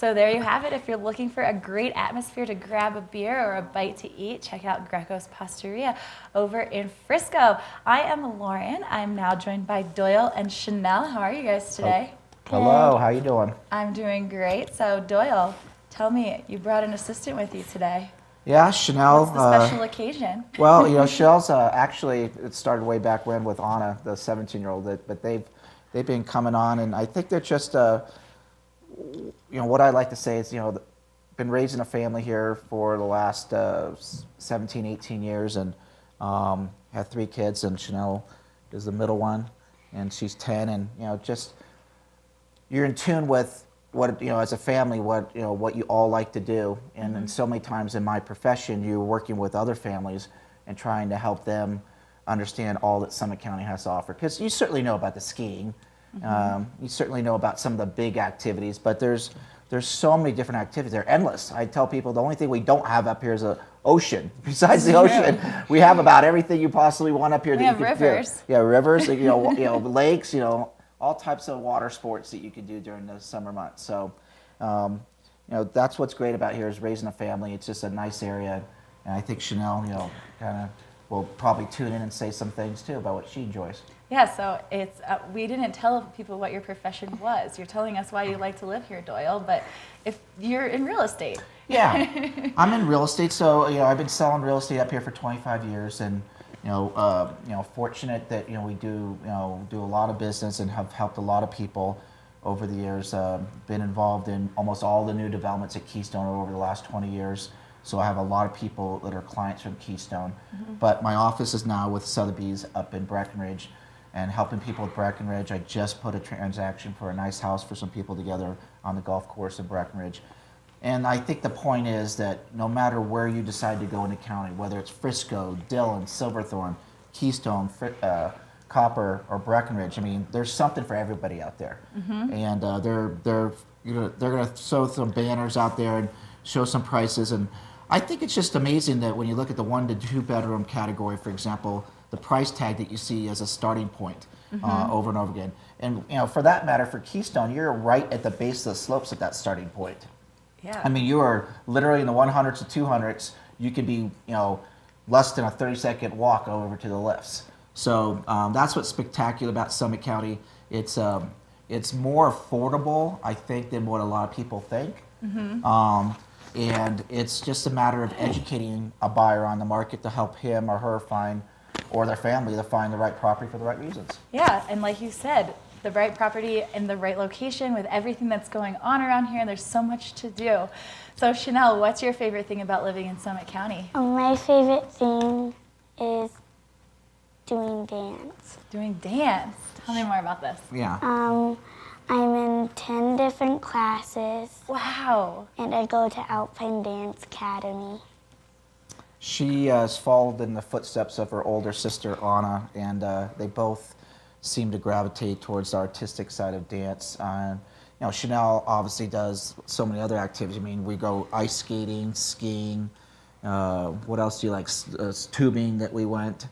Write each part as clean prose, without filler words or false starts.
So there you have it. If you're looking for a great atmosphere to grab a beer or a bite to eat, check out Greco's Pastaria over in Frisco. I am Lauren. I'm now joined by Doyle and Chanel. How are you guys today? Hello, how you doing? I'm doing great. So Doyle, tell me, you brought an assistant with you today. Yeah, Chanel. What's the special occasion? Well, Chanel's actually, it started way back when with Anna, the 17-year-old, but they've been coming on, and I think they're just, what I like to say is, been raising a family here for the last 17, 18 years, and had 3 kids, and Chanel is the middle one, and she's 10, and just you're in tune with what as a family, what you all like to do, and then so many times in my profession, you're working with other families and trying to help them understand all that Summit County has to offer. Because you certainly know about the skiing, you certainly know about some of the big activities, but there's so many different activities. They're endless. I tell people the only thing we don't have up here is an ocean. Besides the ocean, we have about everything you possibly want up here. We have rivers. Yeah, rivers. Lakes. All types of water sports that you can do during the summer months. So, that's what's great about here is raising a family. It's just a nice area, and I think Chanel, kind of will probably tune in and say some things too about what she enjoys. Yeah, so it's we didn't tell people what your profession was. You're telling us why you like to live here, Doyle, but if you're in real estate. Yeah, I'm in real estate, so I've been selling real estate up here for 25 years, and fortunate that we do a lot of business and have helped a lot of people over the years. Been involved in almost all the new developments at Keystone over the last 20 years. So I have a lot of people that are clients from Keystone. But my office is now with Sotheby's up in Breckenridge, and helping people with Breckenridge. I just put a transaction for a nice house for some people together on the golf course in Breckenridge. And I think the point is that no matter where you decide to go in the county, whether it's Frisco, Dillon, Silverthorne, Keystone, Copper, or Breckenridge, there's something for everybody out there. And they're going to throw some banners out there and show some prices. And I think it's just amazing that when you look at the 1 to 2 bedroom category, for example, the price tag that you see as a starting point over and over again. And for that matter, for Keystone, you're right at the base of the slopes at that starting point. Yeah. You are literally in the 100s to 200s. You could be, less than a 30-second walk over to the lifts. So that's what's spectacular about Summit County. It's more affordable, I think, than what a lot of people think. And it's just a matter of educating a buyer on the market to help him or her find, or their family to find the right property for the right reasons. Yeah, and like you said, the right property in the right location with everything that's going on around here, and there's so much to do. So Chanel, what's your favorite thing about living in Summit County? My favorite thing is doing dance. Doing dance. Tell me more about this. Yeah. I'm in 10 different classes. Wow. And I go to Alpine Dance Academy. She has followed in the footsteps of her older sister, Anna, and they both seem to gravitate towards the artistic side of dance. Chanel obviously does so many other activities. We go ice skating, skiing. What else do you like? Tubing that we went.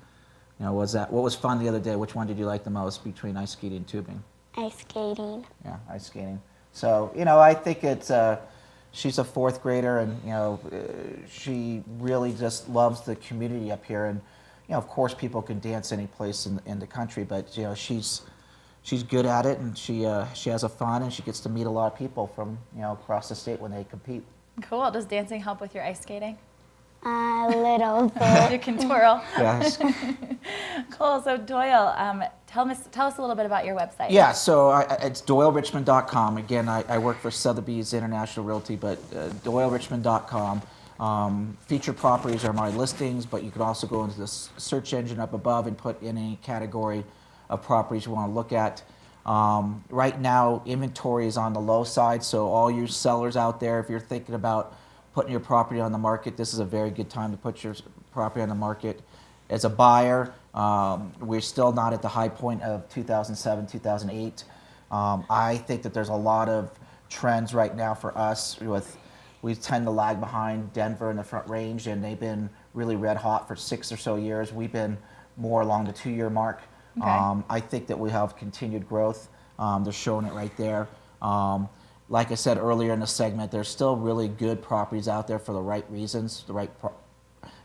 What was fun the other day? Which one did you like the most between ice skating and tubing? Ice skating. Yeah, ice skating. So I think it's she's a 4th grader, and she really just loves the community up here. And of course, people can dance any place in the country, but she's good at it, and she has a fun, and she gets to meet a lot of people from across the state when they compete. Cool. Does dancing help with your ice skating? A little bit. You can twirl. Yes. Cool. So Doyle, tell us a little bit about your website. Yeah. So it's DoyleRichmond.com. Again, I work for Sotheby's International Realty, but DoyleRichmond.com. Featured properties are my listings, but you can also go into the search engine up above and put in any category of properties you want to look at. Right now, inventory is on the low side, so all you sellers out there, if you're thinking about putting your property on the market, this is a very good time to put your property on the market. As a buyer, we're still not at the high point of 2007, 2008. I think that there's a lot of trends right now for us. We tend to lag behind Denver in the Front Range, and they've been really red hot for 6 or so years. We've been more along the 2-year mark. Okay. I think that we have continued growth. They're showing it right there. like I said earlier in the segment, there's still really good properties out there for the right reasons,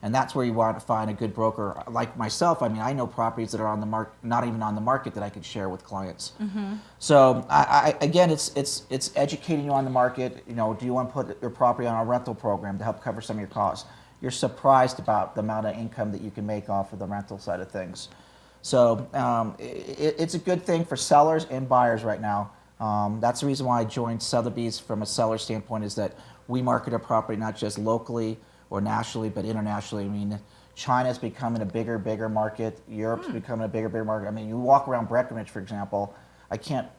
and that's where you want to find a good broker. Like myself, I mean, I know properties that are on the market, not even on the market, that I could share with clients. So again, it's educating you on the market. You know, do you want to put your property on a rental program to help cover some of your costs? You're surprised about the amount of income that you can make off of the rental side of things. So it's a good thing for sellers and buyers right now. That's the reason why I joined Sotheby's from a seller standpoint, is that we market our property not just locally or nationally, but internationally. I mean, China's becoming a bigger market. Europe's becoming a bigger market. I mean, you walk around Breckenridge, for example,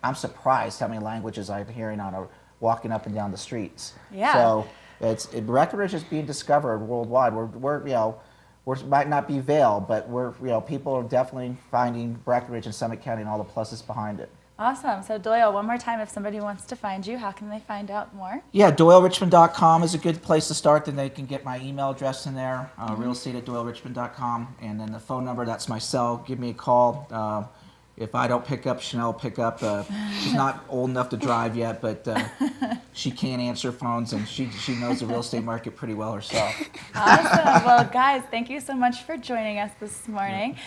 I'm surprised how many languages I'm hearing walking up and down the streets. Yeah. So Breckenridge is being discovered worldwide. We might not be Vail, but people are definitely finding Breckenridge and Summit County and all the pluses behind it. Awesome. So Doyle, one more time, if somebody wants to find you, how can they find out more? Yeah, DoyleRichmond.com is a good place to start. Then they can get my email address in there, realestate@DoyleRichmond.com. And then the phone number, that's my cell. Give me a call. If I don't pick up, Chanel will pick up. She's not old enough to drive yet, but she can answer phones, and she knows the real estate market pretty well herself. Awesome. Well, guys, thank you so much for joining us this morning.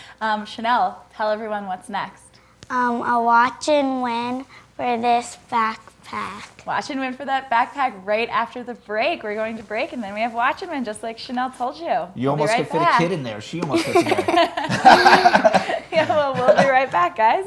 Chanel, tell everyone what's next. A watch and win for this backpack. Watch and win for that backpack right after the break. We're going to break, and then we have watch and win, just like Chanel told you. You almost could fit a kid in there. She almost fits in there. Yeah, well, we'll be right back, guys.